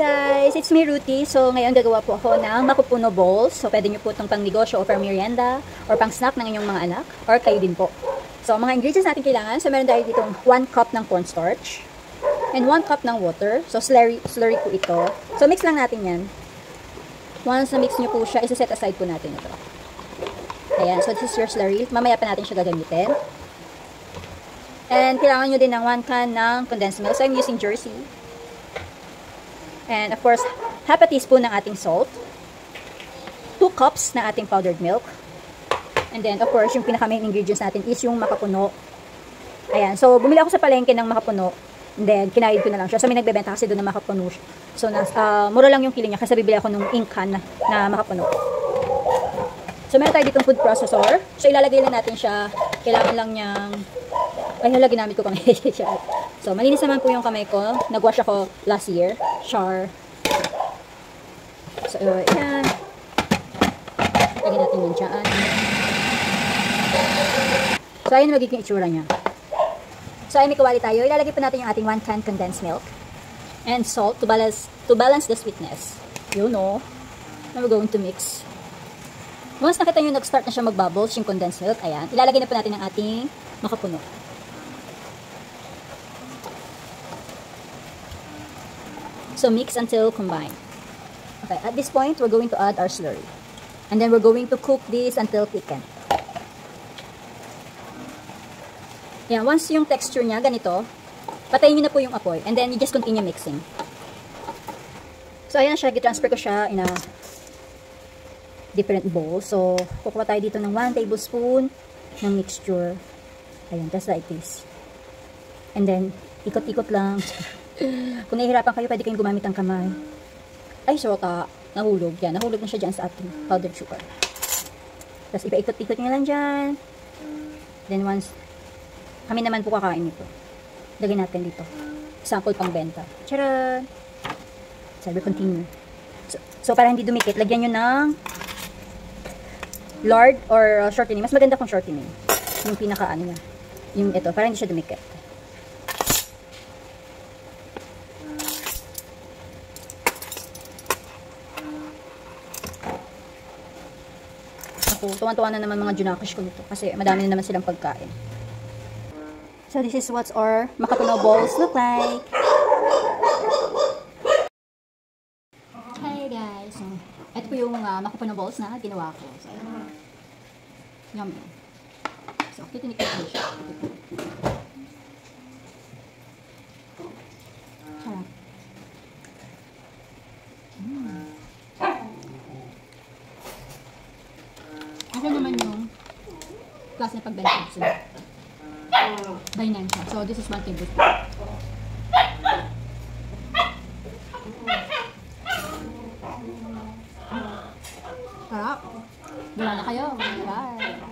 guys! It's me, Ruthie. So, ngayon gagawa po ako ng makupuno balls. So, pwede nyo po itong pang negosyo o pang merienda or pang snack ng inyong mga anak or kayo din po. So, mga ingredients natin kailangan. So, meron tayo ditong 1 cup ng cornstarch and 1 cup ng water. So, slurry po ito. So, mix lang natin yan. Once na mix nyo po siya, isa-set aside po natin ito. Ayan. So, this is your slurry. Mamaya pa natin siya gagamitin. And, kailangan nyo din ng 1 can ng condensed milk. So, I'm using Jersey. And, of course, half a teaspoon ng ating salt. 2 cups ng ating powdered milk. And then, of course, yung pinaka-main ingredients natin is yung makapuno. Ayan. So, bumili ako sa palengke ng makapuno. And then, kinayod ko na lang siya. So, may nagbebenta kasi doon na makapuno siya. So, mura lang yung kilo niya kasi bibili ako nung ink can na makapuno. So, meron tayo ditong food processor. So, ilalagay lang natin siya. Kailangan lang niyang... Ay, hala, ginamit ko pang So, malinis naman po yung kamay ko. Nag-wash ako last year. Char. So, ayan. Lagyan natin yan dyan. So, ayan magiging itsura niya. So, ay may kawali tayo. Ilalagay po natin yung ating 1 can condensed milk. And salt to balance the sweetness. You know. Now we're going to mix. Once nakita nyo nag-start na siya mag-bubbles, yung condensed milk, ayan. Ilalagay na po natin ang ating makapuno. So, mix until combined. Okay, at this point, we're going to add our slurry. And then, we're going to cook this until thickened. Yan, once yung texture niya, ganito, patayin nyo na po yung apoy. And then, you just continue mixing. So, ayan na siya. I-transfer ko siya in a different bowl. So, kukuha tayo dito ng 1 tablespoon ng mixture. Ayan, just like this. And then, ikot-ikot lang. Kung nahihirapan kayo, pwede kayong gumamit ng kamay. Ay, sota. Nahulog. Yan, nahulog na siya dyan sa ating powdered sugar. Tapos, ipaikot-ikot nyo lang dyan. Then, once, kami naman po kakain nito. Lagyan natin dito. Sample pang benta. Charan! Sabi, continue. So, para hindi dumikit, lagyan nyo ng lard or shortening. Mas maganda kung shortening. Yung pinaka-ano niya. Yung ito, para hindi siya dumikit. Tuwan-tuwa na naman mga junakish ko nito kasi madami na naman silang pagkain. So this is what our makapuno balls look like. Hi guys. So, ito po yung makapuno balls na ginawa ko. So, yummy. So, titinikit ko siya. Sarap. Ito naman yung klase na pagbenta. So, siya. So, this is 1 tablespoon. Sarap. Gala na kayo. Bye.